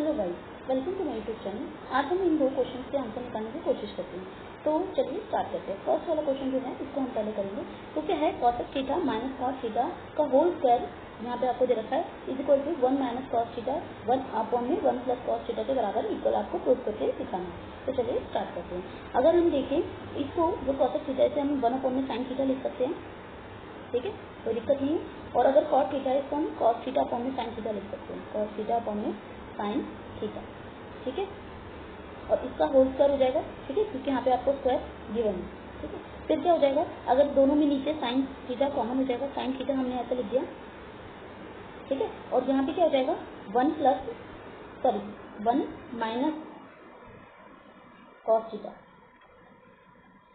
Hello guys, welcome to my YouTube channel. आज हम इन दो क्वेश्चन के आंसर निकालने की कोशिश करते हैं। तो चलिए स्टार्ट करते हैं। फर्स्ट वाला क्वेश्चन जो है इसको हम पहले करेंगे। तो क्या है, cos theta minus cos theta का होल स्क्वायर यहाँ पे आपको दे रखा है is equal to 1 minus cos theta 1 upon में 1 प्लस cos थीटा के बराबर इक्वल आपको प्रूव करके दिखाना है। तो चलिए स्टार्ट करते हैं। अगर हम देखें इसको जो cos थीटा से हम 1 अपॉन में sin थीटा लिख सकते हैं, ठीक है, कोई दिक्कत नहीं है। और अगर cos थीटा है इसको हम cos थीटा अपॉन में sin थीटा लिख सकते हैं, cos थीटा अपॉन में sin थीटा, ठीक है। और इसका होल स्क्वायर हो जाएगा, ठीक है, क्योंकि यहाँ पे आपको स्क्वायर गिवन है, ठीक है। फिर क्या हो जाएगा, अगर दोनों में नीचे sin थीटा कॉमन हो जाएगा, sin थीटा हमने ऐसे लिख दिया, ठीक है। और यहाँ पे क्या हो जाएगा 1 माइनस cos थीटा,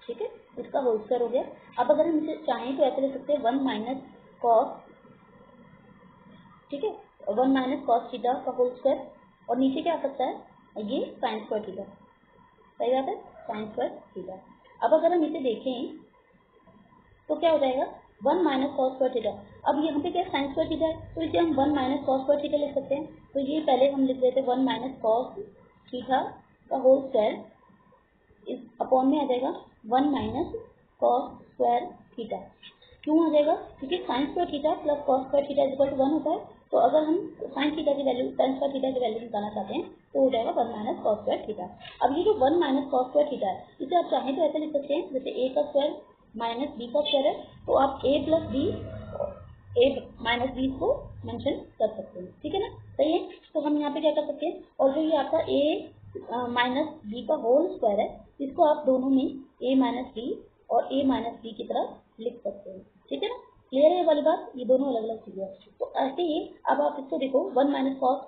ठीक है, इसका होल स्क्वायर हो गया। अब अगर हम इसे चाहें तो ऐसे लिख सकते हैं 1 माइनस cos, ठीक है, 1 माइनस cos थीटा का होल स्क्वायर। और नीचे क्या आ सकता है, ये साइन स्क्वायर थीटा, सही बात है, साइन स्क्वायर थीटा। अब अगर हम इसे देखें तो क्या हो जाएगा 1 माइनस cos स्क्वायर थीटा। अब यहाँ पे क्या साइन स्क्वायर थीटा है, तो इसे हम 1 माइनस cos स्क्वायर थीटा लिख सकते हैं। तो ये पहले हम लिख देते 1 माइनस cos थीटा का होल स्क्वायर इस अपॉन में आ जाएगा 1 माइनस cos स्क्वायर थीटा। क्यों आ जाएगा, क्योंकि sine square theta plus cos square theta equal to 1 होता है। तो अगर हम साइन थीटा की वैल्यू साइन स्क्वायर थीटा की वैल्यू निकालना चाहते हैं तो हो जाएगा 1 माइनस cos स्क्वायर थीटा। अब ये जो 1 माइनस cos स्क्वायर थीटा है इसे आप चाहें तो ऐसे लिख सकते हैं, जैसे a का स्क्वायर माइनस b का स्क्वायर है, तो आप a plus b a minus b को मेंशन कर सकते हैं, ठीक है ना, सही है। तो हम यहाँ पे क्या कर सकते हैं, और जो ये आपका a माइनस b का होल स्क्वायर है इसको आप दोनों में a माइनस b और a माइनस b की तरह लिख सकते हैं, ठीक है ना, क्लियर है ये वाली बात, ये दोनों अलग अलग चीजें हैं। तो ऐसे ही अब आप इसको देखो 1 माइनस cos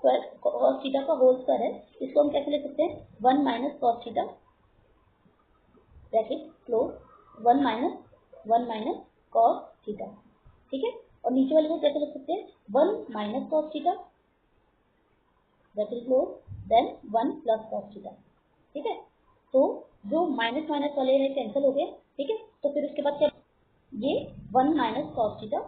थीटा का होल स्क्वायर है, इसको हम कैसे लिख सकते हैं 1 minus cos theta bracket close 1 minus cos theta, ठीक है। और नीचे वाले को कैसे लिख सकते हैं 1 minus cos theta bracket close then 1 plus cos theta, ठीक है। तो जो माइनस माइनस वाले हैं कैंसिल हो गए, ठीक है। तो फिर उसके बाद क्या, ये 1 माइनस cos थीटा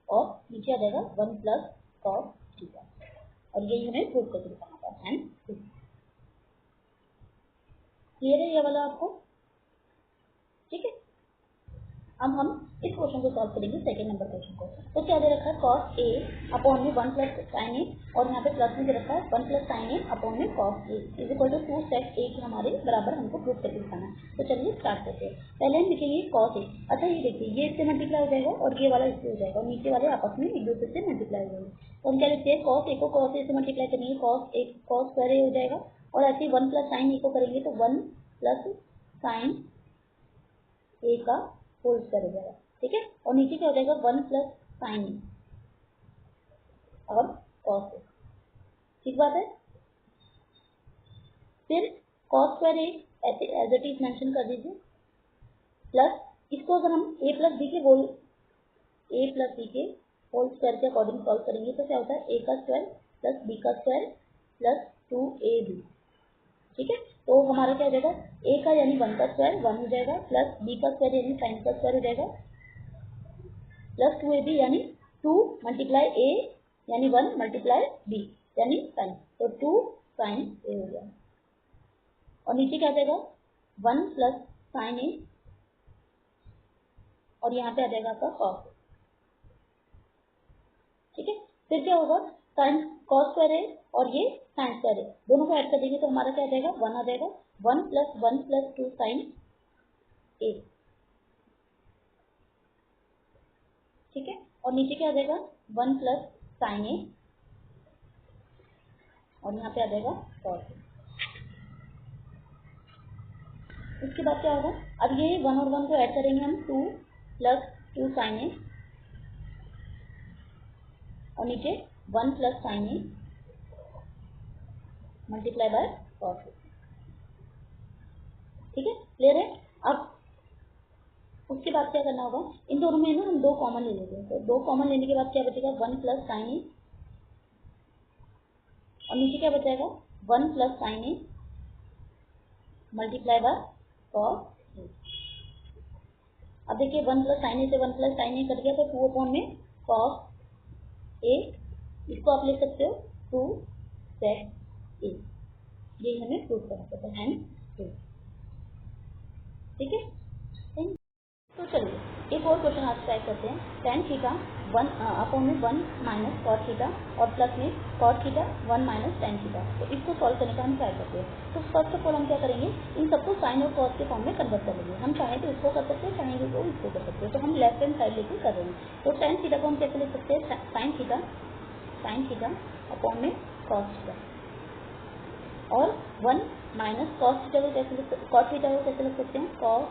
और नीचे आ जाएगा 1 प्लस cos थीटा, और यही हमें प्रूव करके दिखाना था। एंड क्लियर है ये वाला आपको, ठीक है। अब हम इस क्वेश्चन को सॉल्व करेंगे, सेकंड नंबर क्वेश्चन को। तो क्या दे रखा है cos a अपॉन में 1 प्लस sin a, और यहाँ पे प्लस में दे रखा है 1 प्लस sin a अपॉन में cos a is equal to 2 sec a के हमारे बराबर हमको प्रूव करके दिखाना है। तो चलिए स्टार्ट करते हैं। पहले हम लिखेंगे cos a। अच्छा ये देखिए, ये इससे मल्टीप्लाई हो जाएगा और ये वाला इससे हो जाएगा, और नीचे वाले आपस में एक दूसरे से मल्टीप्लाई हो जाएंगे। तो हम क्या लिखते हैं, cos a को cos a से मल्टीप्लाई करेंगे, cos स्क्वायर a हो जाएगा, और ऐसे ही 1 प्लस sin a को करेंगे तो 1 प्लस sin a का होल स्क्वायर हो जाएगा, ठीक है। और नीचे क्या हो जाएगा 1 प्लस साइन ए और cos ए, ठीक बात है। फिर cos स्क्वायर ए ऐसे एज इट इज मेंशन कर दीजिए, प्लस इसको अगर हम a प्लस बी के होल स्क्वायर के अकॉर्डिंग सॉल्व करेंगे तो क्या होता है a का स्क्वायर प्लस b का स्क्वायर प्लस 2ab, ठीक है। तो हमारा क्या हो जाएगा a का यानी 1 का स्क्वायर 1 हो जाएगा, प्लस b का स्क्वायर यानी साइन का स्क्वायर हो जाएगा, प्लस 2ab यानी 2 मल्टीप्लाई a यानी 1 मल्टीप्लाई b यानी साइन, तो 2 साइन a हो गया। और नीचे क्या आ जाएगा 1 प्लस साइन a, और यहाँ पे आ जाएगा आपका cos, ठीक है। फिर क्या होगा साइन cos स्क्वायर है और ये साइन स्क्वायर है, दोनों को ऐड कर देंगे तो हमारा क्या आ जाएगा 1 आ जाएगा, 1 प्लस 2 साइन a, ठीक है। और नीचे क्या आ जाएगा 1 प्लस साइन a, और यहाँ पे आ जाएगा cos। इसके बाद क्या होगा, अब ये 1 और 1 को ऐड करेंगे हम 2 प्लस 2 साइन ए, और नीचे 1 plus sine A multiply by cos, ठीक है, क्लियर है। अब उसके बाद क्या करना होगा, इन दोनों में ना हम 2 कॉमन ले लेंगे, तो 2 कॉमन लेने के बाद क्या बचेगा 1 प्लस साइन ए, और नीचे क्या बचेगा 1 plus sine A multiply by cos। अब देखिए 1 प्लस साइन ए से 1 प्लस साइन ए कट गया तो 2 अपॉन में cos ए, इसको आप लिख सकते हो टू सेट ए, ये हमें प्रूव करना पड़ता है, हैंड प्रूव। ठीक है, तो चलिए एक और क्वेश्चन आज ट्राई करते हैं। tan थीटा 1 अपॉन में 1 माइनस cos थीटा और प्लस में cos theta 1 minus tan theta. तो इसको सॉल्व करने का हम ट्राई करते हैं। तो फर्स्ट ऑफ ऑल हम क्या करेंगे, इन सबको साइन और cos के फॉर्म में कन्वर्ट कर लेंगे। हम चाहें तो इसको कर सकते हैं, चाहेंगे तो इसको कर सकते हैं। तो हम लेफ्ट हैंड साइड लेके कर रहे हैं। तो tan थीटा को हम कैसे लिख सकते हैं, साइन थीटा अपॉन में cos थीटा, और 1 माइनस cos थीटा को कैसे लिख सकते हैं, cos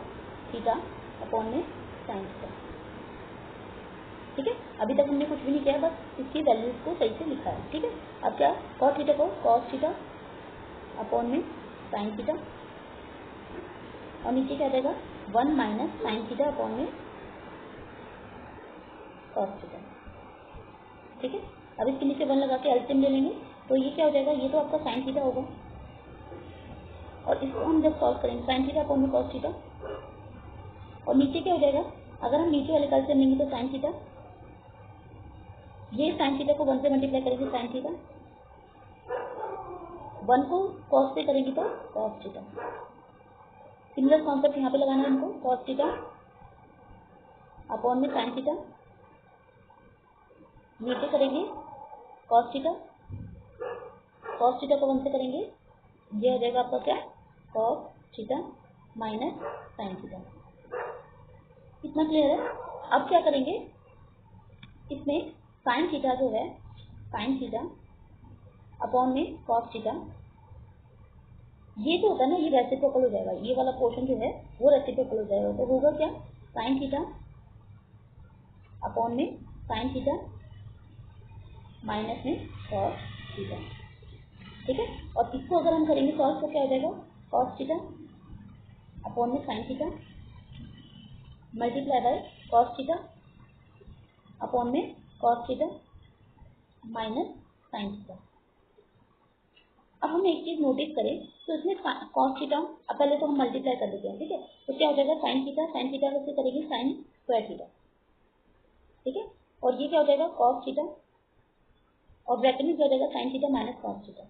थीटा अपॉन में साइन थीटा। ठीक है, अभी तक हमने कुछ भी नहीं किया, बस इसकी वैल्यूज को सही से लिखा है। ठीक है, अब क्या, cos थीटा को cos थीटा अपॉन में साइन थीटा, और नीचे क्या देगा 1 माइनस साइन थीटा अपॉन में cos थीटा। ठीक है, अब इसके नीचे 1 लगा के एलसीएम ले लेंगे, तो ये क्या हो जाएगा, ये तो आपका साइन थीटा होगा, और इसको हम जब सॉल्व करेंगे साइन थीटा अपॉन में cos थीटा, और नीचे क्या हो जाएगा, अगर हम नीचे वाले का एलसीएम लेंगे तो साइन थीटा, ये साइन थीटा को 1 से मल्टीप्लाई करेंगे साइन थीटा, 1 को cos से करेंगे तो cos थीटा। सिमिलर कॉन्सेप्ट यहाँ पे लगाना है हमको, cos थीटा अपॉन में साइन थीटा, नीचे करेंगे cos थीटा को 1 से करेंगे, ये हो जाएगा आपका क्या, cos theta minus sine theta. इतना क्लियर है। अब क्या करेंगे, इसमें साइन थीटा जो है, साइन थीटा अपॉन में cos थीटा, ये जो होता है ना, ये रेसिप्रोकल हो जाएगा, ये वाला पोर्शन जो है वो रेसिप्रोकल हो जाएगा। तो होगा क्या, साइन थीटा अपॉन में साइन थीटा माइनस में cos थीटा। ठीक है, और इसको अगर हम करेंगे सॉल्व तो क्या हो जाएगा, cos थीटा अपॉन में sine theta multiply by cos theta upon में cos theta minus sine theta. अब हम एक चीज नोटिस करें, तो इसमें cos थीटा, अब पहले तो हम मल्टीप्लाई कर देते हैं। ठीक है, तो क्या हो जाएगा, साइन थीटा कैसे करेंगे, साइन स्क्वायर थीटा। ठीक है, और ये क्या हो जाएगा, cos थीटा, और ब्रैकेट में क्या हो जाएगा, sine theta minus cos theta.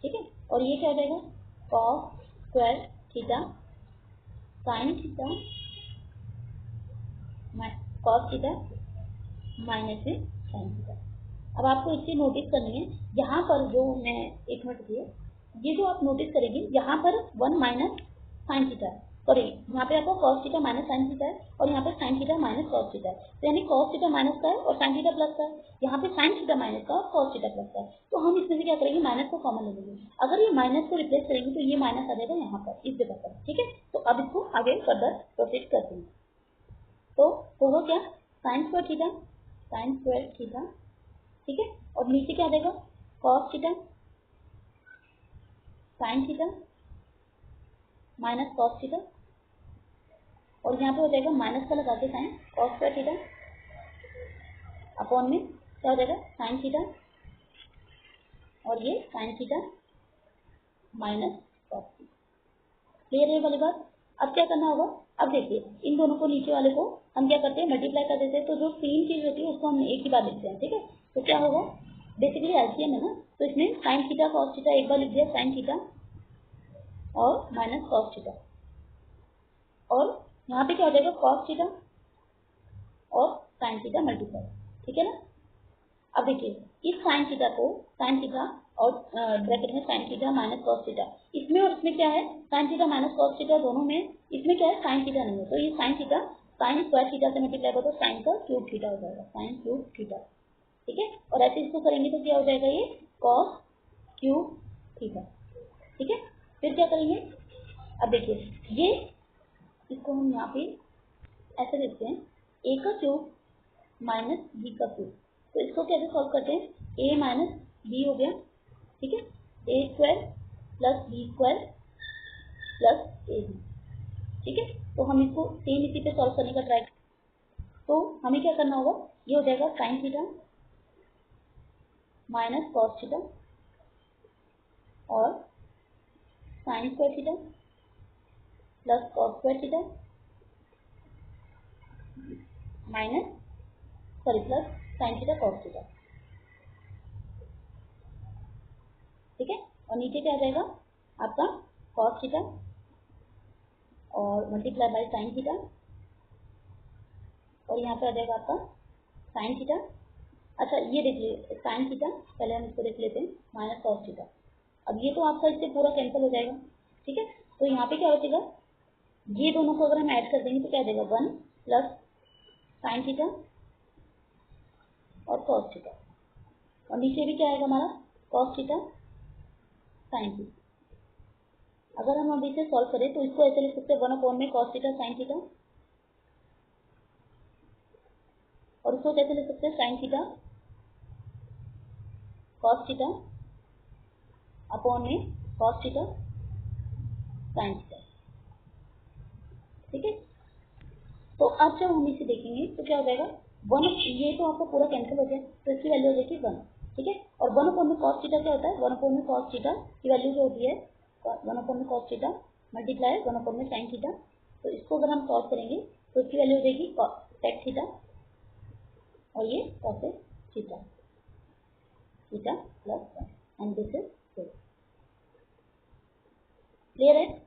ठीक है, और ये क्या हो जाएगा, cos square theta sine theta cos theta minus में साइन थीटा। अब आपको एक चीज नोटिस करनी है, यहाँ पर जो मैं, एक मिनट रुकिए, ये जो आप नोटिस करेंगे यहाँ पर 1 माइनस साइन थीटा, सॉरी यहाँ पे आपको cos theta minus sine theta है, और यहाँ पे sign theta minus cos theta है। तो यानी cos थीटा माइनस का है और साइन थीटा प्लस का है, यहाँ पे साइन थीटा माइनस का और cos थीटा प्लस का है। तो हम इसमें से क्या करेंगे, माइनस को कॉमन ले लेंगे। अगर ये माइनस को रिप्लेस करेंगे तो ये माइनस आ जाएगा यहाँ पर, इस जगह पर। ठीक है, तो अब इसको आगे फर्दर प्रोसीड करते हैं। तो होगा क्या, साइन स्क्वायर थीटा, ठीक है, और नीचे क्या देगा, cos theta sine theta minus cos theta, और यहाँ पे हो जाएगा माइनस का लगा के sine cos square theta upon में क्या हो जाएगा, साइन थीटा, और ये sine theta minus cos theta. Clear है वाली बात। अब क्या करना होगा, अब देखिए इन दोनों को, नीचे वाले को हम क्या करते हैं, मल्टीप्लाई कर देते हैं। तो जो तीन चीज होती है उसको हम एक ही बार लिखते हैं। ठीक है, तो क्या होगा, बेसिकली एलसीएम है ना, तो इसमें साइन थीटा cos थीटा एक बार लिख दिया, साइन थीटा और माइनस cos थीटा, और यहाँ पे क्या हो जाएगा, cos थीटा और साइन थीटा मल्टीप्लाई। ठीक है ना, अब देखिए इस साइन थीटा और ब्रैकेट में sign theta minus cos theta, इसमें और इसमें क्या है, sign theta minus cos theta दोनों में, इसमें क्या है, साइन थीटा नहीं है, तो ये sine theta sine square theta से मल्टीप्लाई होगा तो साइन का क्यूब थीटा हो जाएगा, साइन क्यूब थीटा। ठीक है, और ऐसे इसको करेंगे तो क्या हो जाएगा, ये cos क्यूब थीटा। ठीक है, फिर क्या करेंगे, अब देखिए ये, इसको हम यहाँ पे ऐसे लिखते हैं, a का क्यूब माइनस b का क्यूब। तो इसको कैसे सॉल्व करते हैं, a माइनस b हो गया। ठीक है, a square plus b square plus ab। ठीक है, तो हम इसको सेम इसी पे सॉल्व करने का ट्राई, तो हमें क्या करना होगा, ये हो जाएगा sine theta minus cos theta और sine square theta plus cos square theta minus, sorry plus sine theta cos theta, ठीक है। और नीचे क्या आ जाएगा आपका कॉस थीटा और मल्टीप्लाई बाय साइन थीटा, और यहाँ पे आ जाएगा आपका साइन थीटा। अच्छा ये देख लीजिए साइन थीटा, पहले हम इसको देख लेते हैं, माइनस कॉस थीटा। अब ये तो आपका इससे पूरा कैंसिल हो जाएगा, ठीक है। तो यहाँ पे क्या बचेगा, ये दोनों को अगर हम ऐड कर देंगे तो क्या आ जाएगा 1 प्लस साइन थीटा और कॉस थीटा, और नीचे भी क्या आएगा हमारा कॉस थीटा साइन थीटा। अगर हम अभी इसे सॉल्व करें तो इसको ऐसे लिख सकते हैं 1 में कॉस थीटा साइन थीटा, और इसको कैसे लिख सकते हैं sign theta cos theta upon में कॉस थीटा साइन थीटा, ठीक है। तो अब जब हम इसे देखेंगे तो क्या हो जाएगा 1, ये तो आपका पूरा कैंसिल हो गया, तो इसकी वैल्यू हो जाएगी 1, ठीक है। और 1 में कॉस थीटा क्या होता है, 1 में कॉस थीटा की वैल्यू जो होती है 1 में कॉस थीटा मल्टीप्लाई 1 में साइन थीटा। तो इसको अगर हम सॉल्व करेंगे तो इसकी वैल्यू हो जाएगी टेक थीटा और ये cosec theta, theta plus 1 and this is clear है।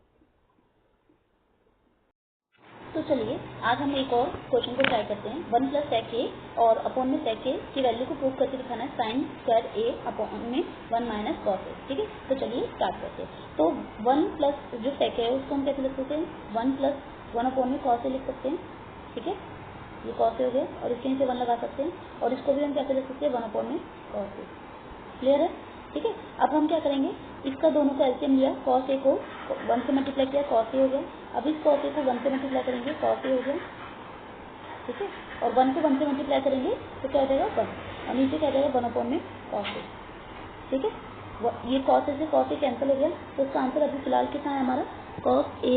तो चलिए आज हम एक और क्वेश्चन को ट्राई करते हैं। 1 प्लस सेक ए और अपॉन में सेक ए की वैल्यू को प्रूव करके दिखाना है साइन स्क्वायर ए अपॉन में 1 माइनस कॉस ए, ठीक है। तो चलिए स्टार्ट करते हैं। तो 1 प्लस जो सेक है उसको हम कैसे लिख सकते हैं, 1 प्लस 1 अपॉन में कॉस ए लिख सकते हैं, ठीक है। ये कॉस ए हो गया और इसके नीचे 1 लगा सकते हैं, और इसको भी हम कैसे लिख सकते हैं 1 अपॉन में कॉस ए, क्लियर है, ठीक है। अब हम क्या करेंगे, इसका दोनों का एलसीएम लिया, कॉस ए को 1 से मल्टीप्लाई किया कॉस ए हो गया। अब इस कॉस ए को 1 से मल्टीप्लाई करेंगे कॉस ए हो गया, ठीक है। और 1 को 1 से मल्टीप्लाई करेंगे तो क्या हो जाएगा 1, और नीचे क्या हो जाएगा 1 अपॉन में कॉस ए, ठीक है। ये कॉस ए से कॉस ए कैंसिल हो गया, तो उसका आंसर अभी फिलहाल कितना है हमारा कॉस ए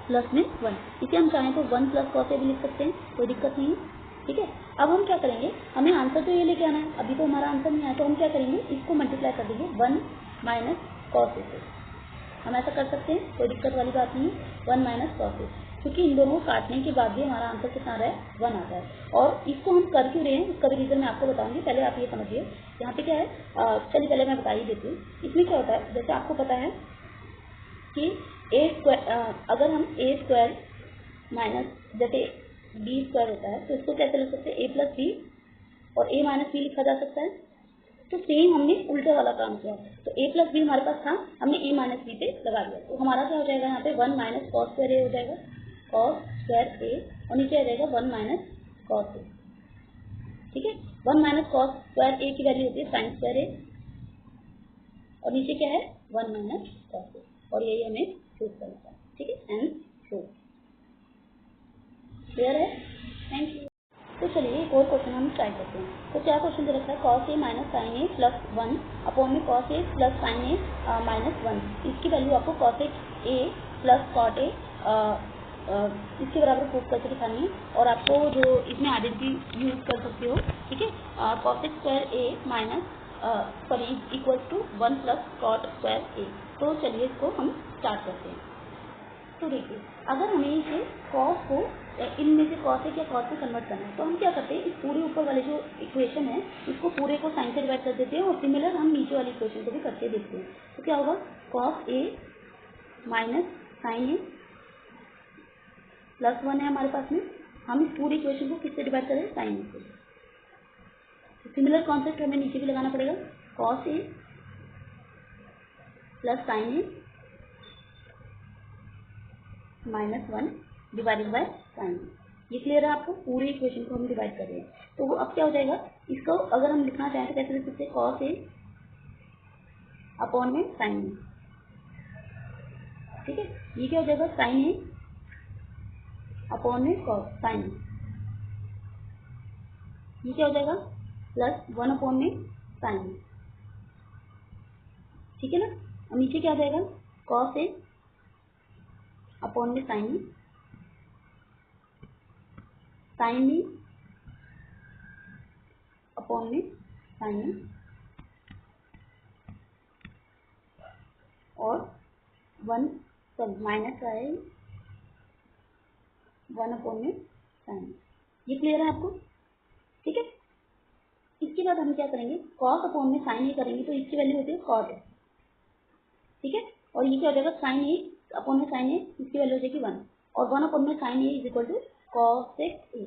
प्लस में 1। इसे हम चाहें तो 1 प्लस कॉस ए भी लिख सकते हैं, कोई दिक्कत नहीं है, ठीक है। अब हम क्या करेंगे, हमें आंसर तो ये लेके आना है, अभी तो हमारा आंसर नहीं आया, तो हम क्या करेंगे इसको मल्टीप्लाई कर देंगे 1 माइनस कॉस ए से। हम ऐसा कर सकते हैं, कोई दिक्कत वाली बात नहीं है, 1 माइनस कॉस ए, क्योंकि इन दोनों को काटने के बाद भी हमारा आंसर कितना आ रहा है 1 आता है। और इसको हम कर क्यों रहे हैं इसका भी रीज़न मैं आपको बताऊंगी, पहले आप ये समझिए। यहाँ पे क्या है, चलिए पहले मैं बता ही देती हूँ। इसमें क्या होता है, जैसे आपको पता है कि ए स्क्वायर, अगर हम ए स्क्वायर माइनस जैसे बी स्क्वायर होता है, तो इसको कैसे लिख सकते हैं ए प्लस बी, और ए माइनस बी लिखा जा सकता है। तो सेम हमने उल्टे वाला काम किया, तो ए प्लस बी हमारे पास था, हमने ए माइनस बी पे लगा दिया, तो हमारा क्या हो जाएगा यहाँ पे 1 माइनस कॉस स्क्वायर ए हो जाएगा, कॉस स्क्वायर ए, और नीचे आ जाएगा 1 माइनस कॉस ए, ठीक है। 1 माइनस कॉस स्क्वायर ए की वैल्यू होती है साइन स्क्वायर ए, और नीचे क्या है 1 माइनस कॉस ए, और यही हमें प्रूव करना है, ठीक है। एंड प्रूव क्लियर है, थैंक यू। तो चलिए एक और क्वेश्चन हम ट्राई करते हैं। तो क्या क्वेश्चन दे रखा है, cos A minus sine A plus 1 upon में cos A plus sine A minus 1, इसकी वैल्यू आपको cos A plus cot A इसके बराबर प्रूव करके दिखानी है, और आपको जो इसमें आइडेंटिटी यूज कर सकते हो, ठीक है। Cos square A minus sorry equal to 1 plus cot square A. तो चलिए इसको हम स्टार्ट करते हैं। तो देखिए अगर हमें इसे कॉस को इनमें से कॉस या कॉस में कन्वर्ट करना है, तो हम क्या करते हैं, इस पूरे ऊपर वाले जो इक्वेशन है इसको पूरे को साइन से डिवाइड कर देते हैं, और सिमिलर हम नीचे वाली इक्वेशन को भी करके देखते हैं। तो क्या होगा, cos A minus sine A plus 1 है हमारे पास में, हम इस पूरी इक्वेशन को किससे डिवाइड करें, साइन ए से। सिमिलर कॉन्सेप्ट हमें नीचे भी लगाना पड़ेगा, cos A plus sine A minus 1 divided by sine. ये क्लियर है आपको, पूरी इक्वेशन को हम डिवाइड कर रहे हैं। तो वो अब क्या हो जाएगा, इसको अगर हम लिखना चाहें तो कैसे लिख सकते हैं, कॉस ए अपॉन में साइन ए, ठीक है। ये क्या हो जाएगा, साइन ए अपॉन में कॉस साइन ए, ये क्या हो जाएगा प्लस 1 अपॉन में साइन ए, ठीक है ना। और नीचे क्या आ जाएगा, कॉस ए अपॉन में sine A, sign A upon में साइन ए, और 1 सॉरी माइनस का है 1 अपॉन में साइन। ये क्लियर है आपको, बाद हम क्या करेंगे, कॉस अपॉन में साइन ए करेंगे तो इसकी वैल्यू होती है कॉट ए, ठीक है। और ये क्या हो जाएगा, साइन ए अपॉन में साइन ए, इसकी वैल्यू हो जाएगी 1, और 1 अपॉन में sine A is equal to cosec A,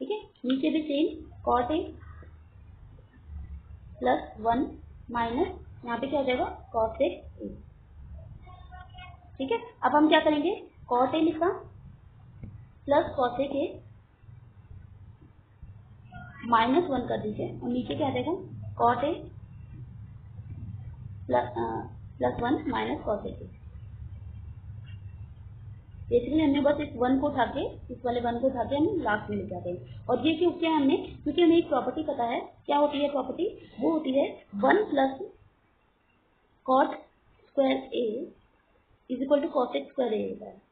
ठीक है। नीचे भी same cot A plus 1 minus यहाँ पे क्या हो जाएगा कॉसेक ए, ठीक है। अब हम क्या करेंगे, कॉट ए लिखा प्लस कॉसेक ए -1 कर दीजिए और नीचे क्या आ जाएगा cot A plus 1 minus cosec A. Basically हमने बस इस 1 को उठा के, इस वाले 1 को उठा के हम लास्ट में लेके आते हैं। और ये क्यों किया हमने, क्योंकि हमें एक प्रॉपर्टी पता है, क्या होती है प्रॉपर्टी, वो होती है 1 plus cot square A is equal to cosec square A होता है।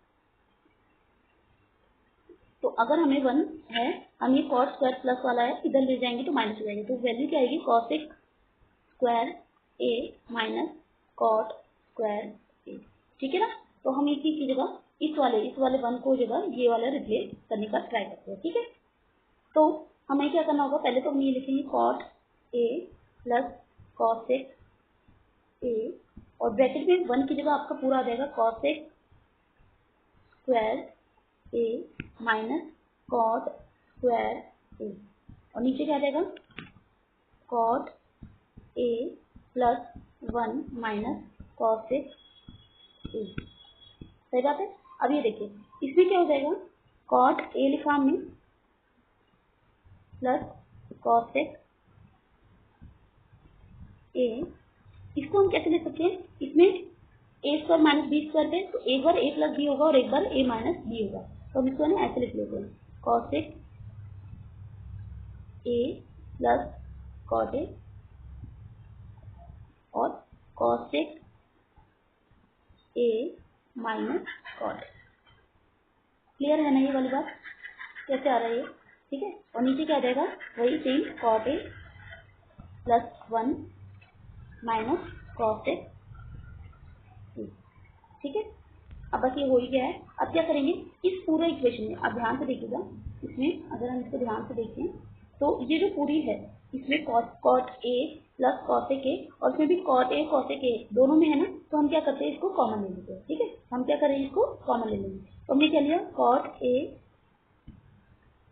तो अगर हमें 1 है, हम ये कॉट स्क्वायर प्लस वाला है इधर ले जाएंगे तो माइनस हो जाएगा, तो वैल्यू क्या आएगी cosec square A minus cot square ए, ठीक है ना। तो हम इसी की जगह इस वाले 1 को जगह ये वाला रिप्लेस करने का ट्राई करते हैं, ठीक है। तो हमें क्या करना होगा, पहले तो हम ये लिखेंगे cot A plus cosec A, और ब्रैकेट में 1 की जगह आपका पूरा आ जाएगा cosec square A minus cot square A, और नीचे क्या आ जाएगा cot A plus 1 minus cosec A, सही बात है। अब ये देखिए इसमें क्या हो जाएगा, कॉट ए लिखा हमने प्लस कॉसेक ए, इसको हम कैसे लिख सकते हैं, इसमें ए स्क्वायर माइनस बी स्क्वायर पे, तो एक बार ए प्लस बी होगा और एक बार ए माइनस बी होगा, तो हम इसको ना ऐसे लिख लेते हैं cosec A plus cot A और cosec A minus cot A. Clear है ना ये वाली बात, कैसे आ रहा है ये, ठीक है। और नीचे क्या आ जाएगा, वही same cot A plus 1 minus cosec A, ठीक है। अब बस ये हो ही गया है। अब क्या करेंगे, इस पूरे इक्वेशन में आप ध्यान से देखिएगा, इसमें अगर हम इसको ध्यान से देखें तो ये जो पूरी है इसमें cot A plus cosec A, और इसमें भी कॉट ए कॉसेक ए दोनों में है ना, तो हम क्या करते हैं इसको कॉमन ले लेते हैं, ठीक है। हम क्या करें इसको कॉमन ले लेंगे, तो हमने क्या लिया cot A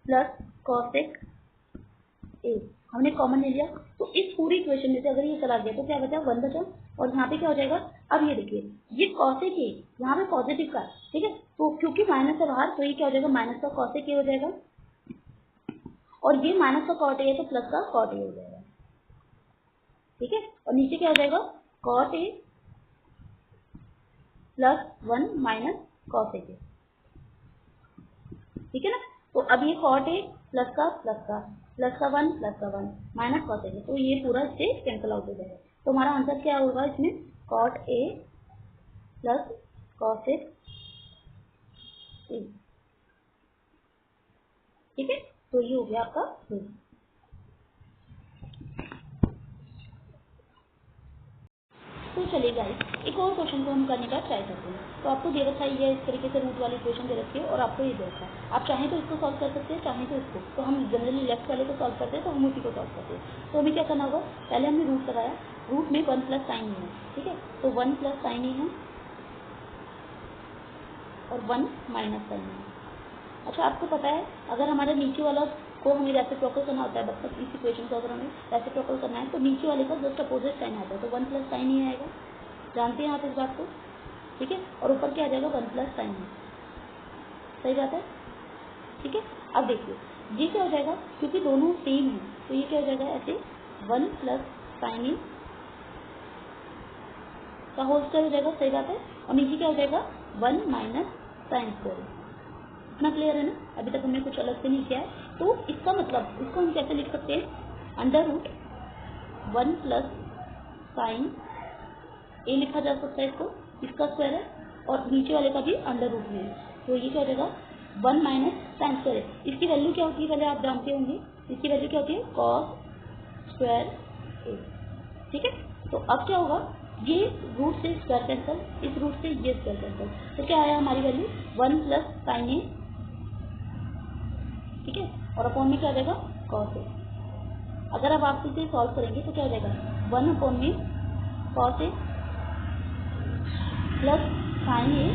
plus cosec A हमने कॉमन ले लिया। तो इस पूरी इक्वेशन में से अगर ये चला गया तो क्या बचा 1 बचा, और यहाँ पे क्या हो जाएगा, अब ये देखिए ये कॉसेक ए यहाँ पे पॉजिटिव का, ठीक है, तो क्योंकि माइनस है बाहर तो ये क्या हो जाएगा माइनस का कॉसेक ए हो जाएगा, और ये माइनस का कॉट ए है तो प्लस का कॉट ए हो जाएगा, ठीक है। और नीचे क्या हो जाएगा cot A plus 1 minus cosec A, ठीक है ना। तो अब ये कॉट ए प्लस का 1 माइनस कॉसेक ए, तो ये पूरा इससे कैंसिल आउट हो जाएगा। तो हमारा आंसर क्या होगा इसमें cot A plus cosec A, ठीक है। तो ये हो गया आपका प्रूफ। तो चलिए गाइस एक और क्वेश्चन को हम करने का ट्राई करते हैं। तो आपको दे रखा है ये इस तरीके से रूट वाली इक्वेशन दे रखी है और आपको ये दे रखा है, आप चाहें तो इसको सॉल्व कर सकते हैं, चाहें तो इसको, तो हम जनरली लेफ्ट वाले को सॉल्व करते हैं, तो हम उसी को सॉल्व करते हैं। तो हमें क्या करना होगा, पहले हमने रूट लगाया, रूट में 1 प्लस साइन है, ठीक है, तो 1 प्लस साइन है और 1 माइनस साइन है। अच्छा आपको पता है अगर हमारे नीचे वाला को हमें रेसिप्रोकल करना होता है, मतलब इस इक्वेशन को अगर हमें रेसिप्रोकल करना है तो नीचे वाले का जस्ट अपोजिट साइन आता है, तो 1 प्लस साइन ही आएगा, जानते हैं आप इस बात को, ठीक है। और ऊपर क्या आ जाएगा 1 प्लस साइन, सही बात है, ठीक है। अब देखिए ये क्या हो जाएगा, क्योंकि दोनों सेम है तो ये क्या हो जाएगा ऐसे 1 प्लस साइन का होल स्क्वायर हो जाएगा, सही बात है, और नीचे क्या हो जाएगा 1 माइनस साइन स्क्वायर। इतना क्लियर है ना, अभी तक हमने कुछ अलग से नहीं किया है। तो इसका मतलब इसको हम कैसे लिख सकते हैं, अंडर रूट 1 प्लस साइन ए लिखा जा सकता है इसको, इसका स्क्वायर है, और नीचे वाले का भी अंडर रूट में है, तो ये क्या हो जाएगा 1 माइनस साइन स्क्वायर है। इसकी वैल्यू क्या होती है पहले आप जानते होंगे, इसकी वैल्यू क्या होती है कॉस स्क्वायर ए, ठीक है। तो अब क्या होगा, ये रूट से स्क्वायर कैंसल, इस रूट से ये स्क्वायर कैंसल, तो क्या आया हमारी वैल्यू 1 प्लस साइन ए ठीक है, और अपॉन में क्या आ जाएगा कॉस ए। अगर अब आप इसे सॉल्व करेंगे तो क्या हो जाएगा 1 अपॉन में cos A plus sine A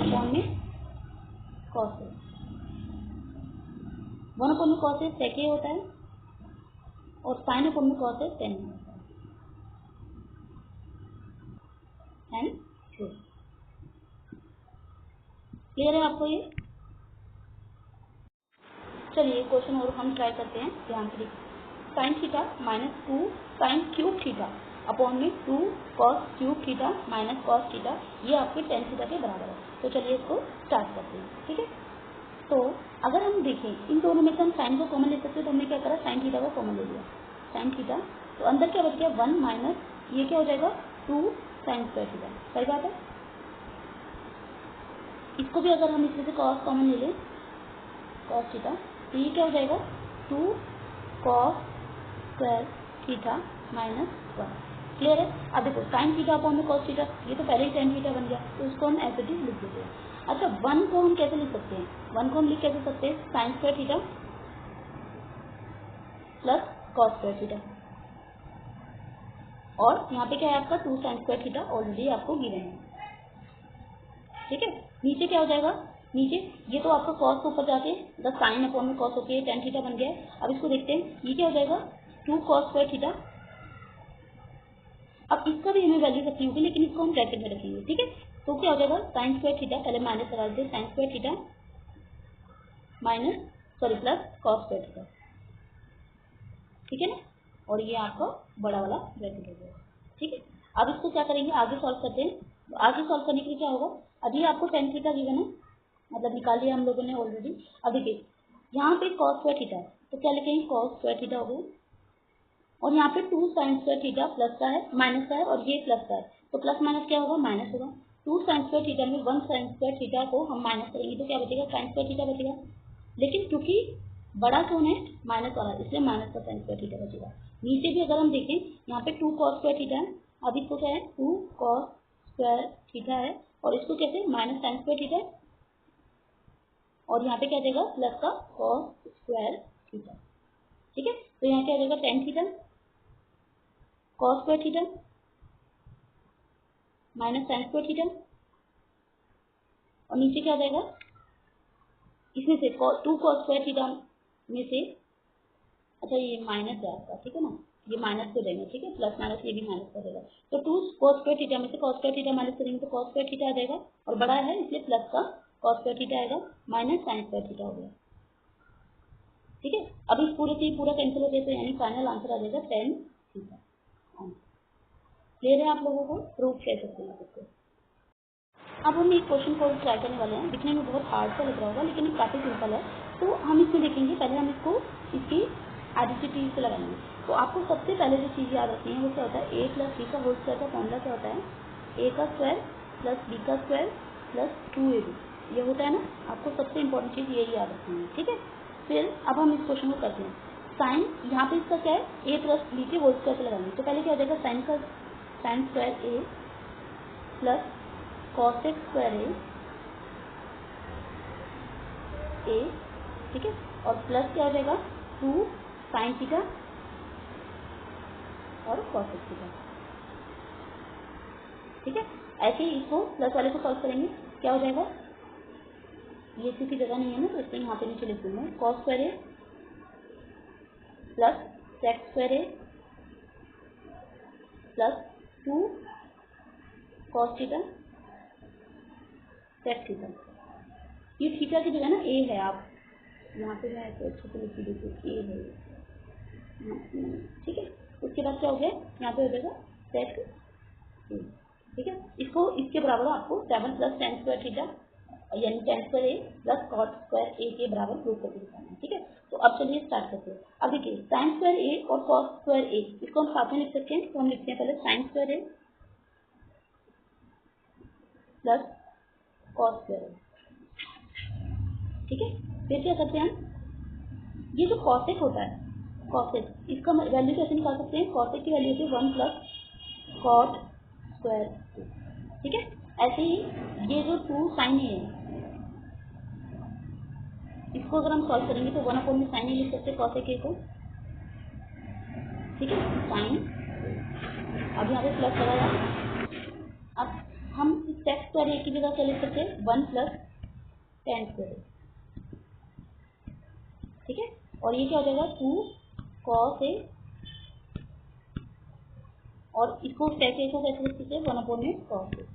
upon में कॉस ए। 1 अपॉन में कॉस ए सेक ए होता है और साइन अपॉन में कॉस ए टेन होता है एंड ट्रू। क्लियर है आपको ये? चलिए क्वेश्चन और हम ट्राई करते हैं, ध्यान से देखिए। Sign theta minus 2 sine cube theta upon में 2 cos cube theta minus cos theta, ये आपके टेन थीटा के बराबर है। तो चलिए इसको स्टार्ट करते हैं, ठीक है। तो अगर हम देखें इन दोनों में से हम साइन को कॉमन ले सकते हैं, तो हमने क्या करा साइन थीटा को कॉमन ले लिया, साइन थीटा। तो अंदर क्या बच गया 1 माइनस ये क्या हो जाएगा 2 साइन स्क्वायर थीटा, सही बात है। इसको भी अगर हम इसमें से कॉस कॉमन ले लें कॉस थीटा, तो ये क्या हो जाएगा 2 cos square theta minus 1। Clear है? अब देखो साइन थीटा अपॉन में कॉस थीटा, ये तो पहले ही टेन थीटा बन गया, तो इसको हम एज इट इज लिख देते हैं। अच्छा 1 को हम कैसे लिख सकते हैं? 1 को हम लिख कैसे सकते हैं sign square theta plus cos square theta, और यहाँ पे क्या है आपका 2 साइन स्क्वायर थीटा ऑलरेडी आपको गिवन है, ठीक है। नीचे क्या हो जाएगा, नीचे ये तो आपका कॉस ऊपर जाके द साइन अपॉन में कॉस होके टेन थीटा बन गया है। अब इसको देखते हैं, ये क्या हो जाएगा 2 कॉस स्क्वायर थीटा। अब इसका भी हमें वैल्यू रखनी होगी, लेकिन इसको हम ब्रैकेट में रखेंगे, ठीक है। तो क्या हो जाएगा साइन स्क्वायर थीटा, पहले माइनस लगा देते sign square theta minus plus cos square theta, ठीक है ना। और ये आपका बड़ा वाला ब्रैकेट हो गया, ठीक है। अब इसको क्या करेंगे, आगे सॉल्व करते हैं। तो आगे सॉल्व करने के लिए क्या होगा, अभी आपको टेन थीटा गिवन है, मतलब निकाल लिया हम लोगों ने ऑलरेडी। अब देखिए यहाँ पे कॉस स्क्वायर थीटा है, तो क्या लिखेंगे कॉस स्क्वायर थीटा हो गया, और यहाँ पे 2 साइन स्क्वायर थीटा प्लस का है माइनस का है, और ये प्लस का है, तो प्लस माइनस क्या होगा माइनस होगा। 2 साइन स्क्वायर थीटा में 1 साइन स्क्वायर थीटा को हम माइनस करेंगे तो क्या बचेगा साइन स्क्वायर थीटा बचेगा, लेकिन क्योंकि बड़ा कौन है माइनस वाला, इसलिए माइनस का साइन स्क्वायर थीटा बचेगा। नीचे भी अगर हम देखें यहाँ पे 2 कॉस स्क्वायर थीटा है, अब इसको क्या है 2 कॉस स्क्वायर थीटा है, और इसको कैसे माइनस साइन स्क्वायर थीटा, और यहाँ पे क्या जाएगा प्लस का कॉस स्क्वायर थीटा, ठीक है। तो यहाँ क्या जाएगा tan theta cos square theta minus sign square theta, और नीचे क्या जाएगा इसमें से 2 कॉस स्क्वायर थीटा में से, अच्छा ये माइनस है आपका, ठीक है ना, ये माइनस को देंगे, ठीक है, प्लस माइनस ये भी माइनस करेगा। तो 2 कॉस स्क्वायर थीटा में से कॉस स्क्वायर थीटा माइनस करेंगे तो कॉस स्क्वायर थीटा आ जाएगा, और बड़ा है इसलिए प्लस का कॉस स्क्वायर थीटा आएगा माइनस साइन स्क्वायर थीटा हो गया, ठीक है। अब इस पूरे से पूरा कैंसिल हो गया, तो यानी फाइनल आंसर आ जाएगा टेन थीटा। क्लियर है आप लोगों को? प्रूफ कह सकते हैं इसको। अब हम एक क्वेश्चन को ट्राई करने वाले हैं, दिखने में बहुत हार्ड सा लग रहा होगा लेकिन काफ़ी सिंपल है। तो हम इसमें देखेंगे, पहले हम इसको इसकी एडिटिविटी से लगाएंगे। तो आपको सबसे पहले जो चीज़ याद रखनी है वो क्या होता है, ए प्लस बी का होल स्क्वायर का फॉर्मूला क्या होता है, ए का स्क्वायर प्लस बी का स्क्वायर प्लस 2ab, ये होता है ना। आपको सबसे इंपॉर्टेंट चीज़ यही याद रखनी है, ठीक है। फिर अब हम इस क्वेश्चन को करते हैं, साइन यहाँ पे इसका क्या है ए प्लस बी के होल स्क्वायर से लगाएंगे। तो पहले क्या हो जाएगा sine square A plus cos x square ए, ठीक है, और प्लस क्या हो जाएगा 2 साइन थीटा और कॉस एक्स थीटा, ठीक है। ऐसे ही इसको प्लस वाले को सॉल्व करेंगे, क्या हो जाएगा, ये किसी जगह नहीं है ना, तो इसलिए यहाँ पे नीचे लिख दूंगा cos square A plus sec square A plus 2 cos theta sec theta. ये थीटा की जगह ना ए है, आप यहाँ पे मैं ऐसे अच्छे से लिख दीजिए ए है, ठीक है। उसके बाद क्या हो गया, यहाँ पे हो जाएगा सेक ए, ठीक है। इसको इसके बराबर आपको 7 प्लस टेन स्क्वायर थीटा यानी ten square A plus cos square ए के बराबर प्रूव करके दिखाना है, ठीक है। तो अब चलिए स्टार्ट करते हैं। अब देखिए साइन स्क्वायर ए और कॉस स्क्वायर ए, इसको हम साथ में लिख सकते हैं। तो हम लिखते हैं पहले sine square A plus cos square ए, ठीक है। फिर क्या करते हैं, ये जो कॉसेक होता है कॉसेक, इसका वैल्यू कैसे निकाल सकते हैं, कॉसेक की वैल्यू होती है 1 प्लस कॉट स्क्वायर, ठीक है। ऐसे ही ये जो 2 साइन है इसको इसको अगर हम सॉल्व करेंगे तो 1 अपॉन में साइन ए लिख सकते हैं कॉस ए को, ठीक है, साइन। अब यहाँ पे प्लस लगाया। अब हम इस सेक स्क्वायर ए की जगह क्या लिख सकते हैं 1 प्लस टेन स्क्वायर, ठीक है। और ये क्या हो जाएगा 2 कॉस ए, और इसको सेक ए को कैसे लिख सकते हैं 1 अपॉन में कॉस ए,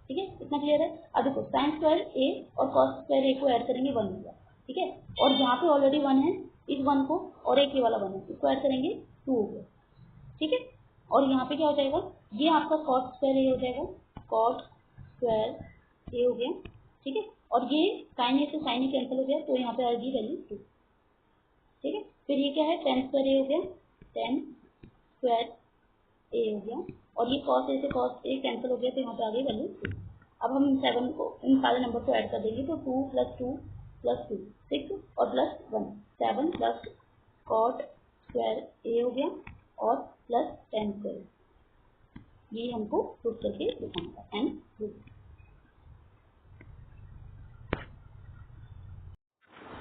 ठीक है। इतना क्लियर है। अब देखो साइन स्क्वायर ए और कॉस स्क्वायर ए को ऐड करेंगे 1 होगा, ठीक है। और यहाँ पे ऑलरेडी 1 है, इस 1 को और एक ये वाला 1 है, इसको ऐड करेंगे 2 हो गया, ठीक है। और यहाँ पे क्या हो जाएगा, ये आपका कॉस स्क्वायर ए हो जाएगा, कॉस स्क्वायर ए हो गया, ठीक है। और ये साइन ए से साइन ए कैंसिल हो गया, तो यहाँ पे आएगी वैल्यू 2, ठीक है। फिर ये क्या है टेन स्क्वायर ए हो गया, टेन स्क्वायर ए हो गया, और ये कॉस ए से कॉस ए कैंसिल हो गया, तो यहाँ पे आ गई वैल्यू 2। अब हम 7 को इन सारे नंबर को ऐड कर देंगे, तो 2 + 2 + 2 6 और प्लस 1 7 प्लस कॉट स्क्वायर ए हो गया और प्लस टेन स्क्वायर, ये हमको प्रूफ करके दिखाना था एंड प्रूफ।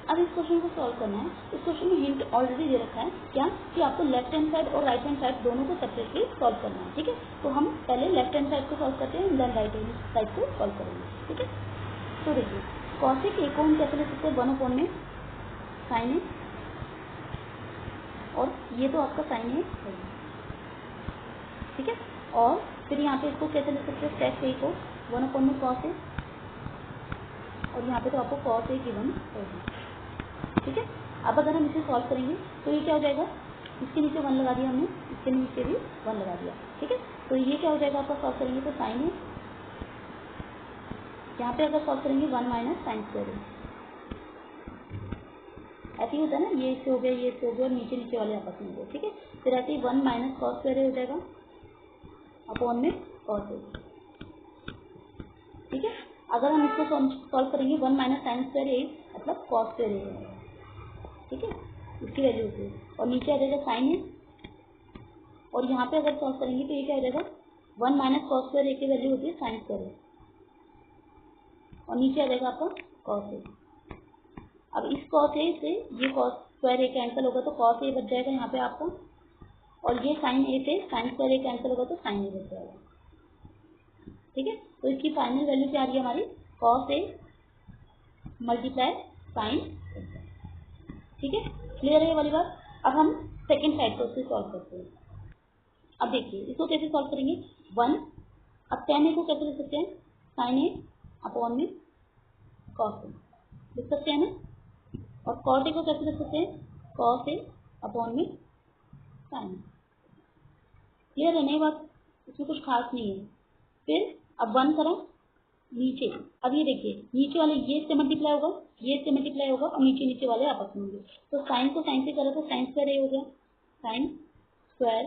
अब इस क्वेश्चन को सॉल्व करना है। इस क्वेश्चन में हिंट ऑलरेडी दे रखा है क्या कि आपको लेफ्ट हैंड साइड और राइट हैंड साइड दोनों को सेपरेटली सॉल्व करना है, ठीक है। तो हम पहले लेफ्ट हैंड साइड को सॉल्व करते हैं, देन राइट हैंड साइड को सॉल्व करेंगे, ठीक है। तो देखिए कॉसेक ए को हम कैसे लिख सकते हैं 1 अपॉन में साइन ए, और ये तो आपका साइन ए है, ठीक है। और फिर यहाँ पे इसको कैसे लिख सकते हैं सेक ए को 1 अपॉन में कॉस ए, और यहाँ पे तो आपको कॉस ए गिवन होगी, ठीक है। अब अगर हम इसे सॉल्व करेंगे तो ये क्या हो जाएगा, इसके नीचे 1 लगा दिया हमने, इसके नीचे भी 1 लगा दिया, ठीक है। तो ये क्या हो जाएगा आपका सॉल्व करेंगे तो साइन है, यहाँ पे अगर सॉल्व करेंगे 1 माइनस साइन स्क्वायर है, ऐसे ही होता है ना, ये इससे हो गया, ये इससे हो गया, और नीचे नीचे वाले आपस में हो गए, ठीक है। फिर ऐसे ही 1 माइनस कॉस स्क्वायर हो जाएगा अपॉन में कॉस ए, ठीक है। अगर हम इसको सॉल्व करेंगे 1 माइनस साइन स्क्वायर ए मतलब कॉस स्क्वायर ए होगा, ठीक है, इसकी वैल्यू होती है, और नीचे आ जाएगा साइन ए, और यहाँ पे अगर सॉल्व करेंगे तो ये क्या हो जाएगा 1 माइनस कॉस स्क्वायर ए की वैल्यू होती है साइन स्क्वायर ए, और नीचे आ जाएगा आपका कॉस ए। अब इस कॉस ए से ये कॉस स्क्वायर ए कैंसिल होगा, तो कॉस ए बच जाएगा यहाँ पे आपका, और ये साइन ए से साइन स्क्वायर ए कैंसिल होगा, तो साइन ए बच जाएगा, ठीक है। तो इसकी फाइनल वैल्यू क्या आ रही है हमारी कॉस ए मल्टीप्लाई साइन, ठीक है। क्लियर है ये वाली बात। अब हम सेकेंड साइड को उससे सॉल्व करते हैं। अब देखिए इसको कैसे सॉल्व करेंगे 1, अब टेन ए को कैसे लिख सकते हैं साइन ए अपॉन में कॉस ए लिख सकते हैं ना, और कॉस ए को कैसे लिख सकते हैं कॉस ए अपॉन में साइन। क्लियर है नहीं बात, इसमें कुछ खास नहीं है। फिर अब 1 करा नीचे, अब ये देखिए नीचे वाले ये से मल्टीप्लाई होगा, ये से मल्टीप्लाई होगा, और नीचे नीचे वाले आपस में होंगे, तो साइन को साइन से करा तो साइन स्क्वायर ए हो गया, साइन स्क्वायर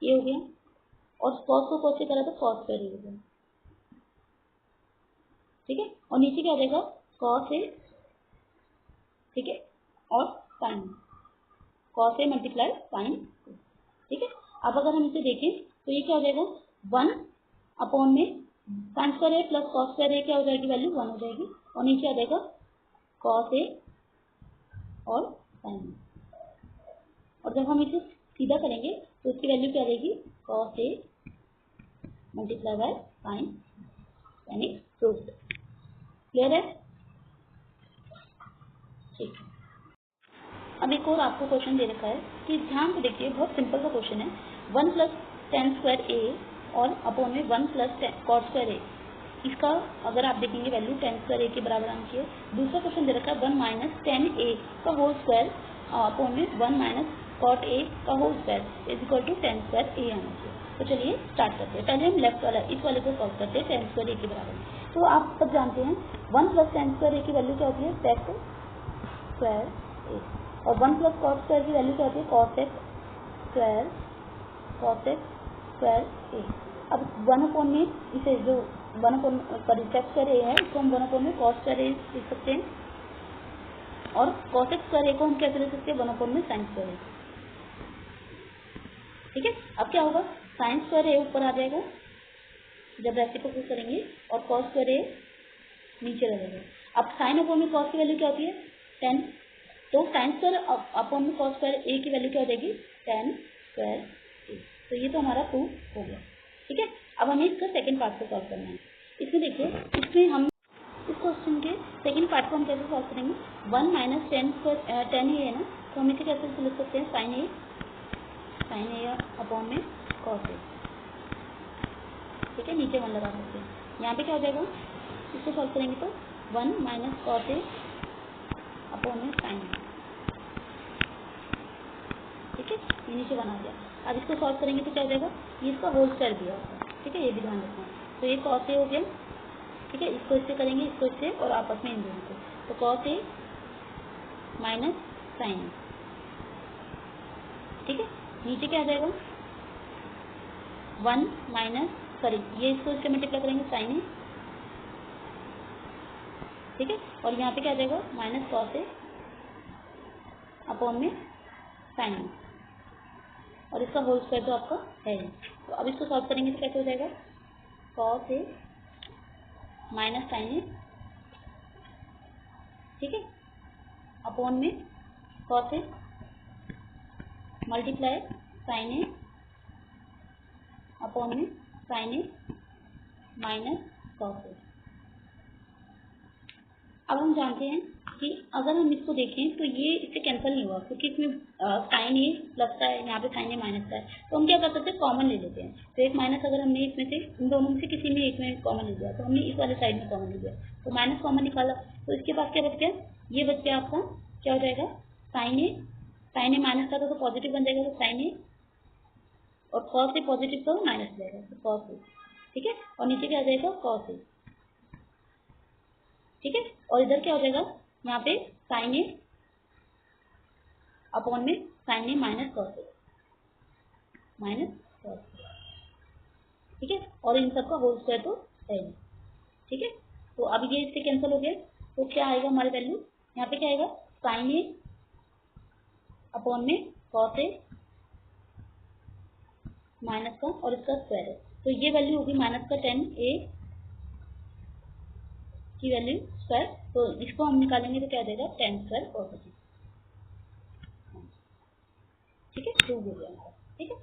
ए हो गया, और कॉस को कॉस से करा तो कॉस स्क्वायर ए हो गया, ठीक है। और नीचे क्या आ जाएगा कॉस ए, ठीक है, और sine cos A multiply sign, ठीक है। अब अगर हम इसे देखें तो ये क्या हो जाएगा 1 अपॉन में sine square A plus cos square ए क्या हो जाएगी वैल्यू 1 हो जाएगी, और नीचे आ जाएगा कॉस ए और साइन, और जब हम इसे सीधा करेंगे तो इसकी वैल्यू क्या रहेगी cos A multiply by sign, यानी प्रूव्ड। क्लियर है, ठीक है। अब एक और आपको क्वेश्चन दे रखा है कि ध्यान से देखिए, बहुत सिंपल सा क्वेश्चन है, 1 प्लस टेन स्क्वायर ए और अपॉन में 1 प्लस कॉस स्क्वायर ए, इसका अगर आप देखेंगे वैल्यू टेन स्क्वायर ए के बराबर आनी चाहिए। दूसरा क्वेश्चन दे रखा है 1 माइनस टेन ए का होल स्क्वायर अपॉन में 1 माइनस कॉट ए का whole square is equal to tan square A आना चाहिए। तो चलिए स्टार्ट करते हैं। पहले हम लेफ्ट वाला इस वाले को सॉल्व करते हैं टेन स्क्वायर ए के बराबर। तो आप सब जानते हैं 1 प्लस टेन स्क्वायर ए की वैल्यू क्या होती है सेक स्क्वायर ए, और 1 प्लस कॉस स्क्वायर की वैल्यू क्या होती है कॉस एक्स स्क्वायर ए। अब 1 अपॉन में इसे जो 1 अपॉन सॉरी सेक स्क्वायर ए है इसको हम 1 अपॉन में कॉस स्क्वायर ए लिख सकते हैं, और कॉस एक्स स्क्वायर ए को हम कैसे लिख सकते हैं 1 अपॉन में साइन स्क्वायर ए, ठीक है। अब क्या होगा साइन स्क्वायर ए ऊपर आ जाएगा जब रेसिप्रोकल करेंगे, और कॉस स्क्वायर ए नीचे रहेगा। अब साइन अपॉन में कॉस की वैल्यू क्या होती है 10, तो साइन स्क्वायर अपॉन में कॉस स्क्वायर ए की वैल्यू क्या हो जाएगी, tan स्क्वायर ए। तो ये तो हमारा प्रूफ हो गया। ठीक है, अब हमें इसका सेकंड पार्ट को सॉल्व करना है। इसमें देखिए, इसमें हम इस क्वेश्चन के सेकंड पार्ट को हम कैसे सॉल्व करेंगे, 1 माइनस टेन ए है ना, तो हम इसे कैसे लिख सकते हैं, साइन ए अपॉन में कॉस ए। ठीक है, नीचे 1 लगा सकते हैं। यहाँ पे क्या हो जाएगा, इसको सॉल्व करेंगे तो 1 माइनस कॉस ए अपॉन में साइन ए। ठीक है, ये नीचे 1 आ गया। अब इसको सॉल्व करेंगे तो क्या हो जाएगा, ये इसका होल स्क्वायर दिया होगा। ठीक है, ये भी ध्यान रखना। तो ये कॉस ए हो गया। ठीक है, इसको इससे करेंगे, इसको इससे, और आपस में इन दोनों को, तो कॉस ए माइनस साइन ए। ठीक है, नीचे क्या आ जाएगा, 1 माइनस, सॉरी ये इसको इससे मल्टीप्लाई करेंगे साइन ए। ठीक है, और यहाँ पे क्या आ जाएगा, माइनस कॉस ए अपॉन में साइन ए, और इसका होल स्क्वायर तो आपका है। तो अब इसको सॉल्व करेंगे तो कैसे हो जाएगा, कॉस ए माइनस साइन ए। ठीक है, अपॉन में cos A multiply sign A upon में sine A minus cos A. अब हम जानते हैं कि अगर हम इसको देखें तो ये इससे कैंसिल नहीं हुआ, क्योंकि इसमें साइन ए प्लस का है, यहाँ पे साइन ए माइनस का है। तो हम क्या कर सकते हैं, कॉमन ले लेते हैं। तो एक माइनस अगर हमने इसमें से, इन दोनों में से किसी में एक में कॉमन ले लिया, तो हमने इस वाले साइड में कॉमन ले लिया, तो माइनस कॉमन निकाला, तो इसके पास क्या बच गया, ये बच गया आपका, क्या हो जाएगा, साइन ए माइनस का तो पॉजिटिव बन जाएगा, तो साइन ए, और कॉस ए पॉजिटिव तो माइनस जाएगा, तो कॉस ए। ठीक है, और नीचे क्या आ जाएगा, कॉस ए। ठीक है, और इधर क्या हो जाएगा, यहाँ पे साइन ए अपॉन में sine A minus cos A, minus cos A. ठीक है, और इन सबका होल स्क्वायर तो है। ठीक है, तो अब ये इससे कैंसिल हो गया, तो क्या आएगा हमारे वैल्यू, यहाँ पे क्या आएगा, साइन ए अपॉन में कॉस ए माइनस का, और इसका स्क्वायर है, तो ये वैल्यू होगी माइनस का tan ए की वैल्यू स्क्वायर। तो इसको हम निकालेंगे तो क्या आ जाएगा, tan स्क्वायर कॉस ए। ठीक है, प्रूव हो गया हमारा। ठीक है।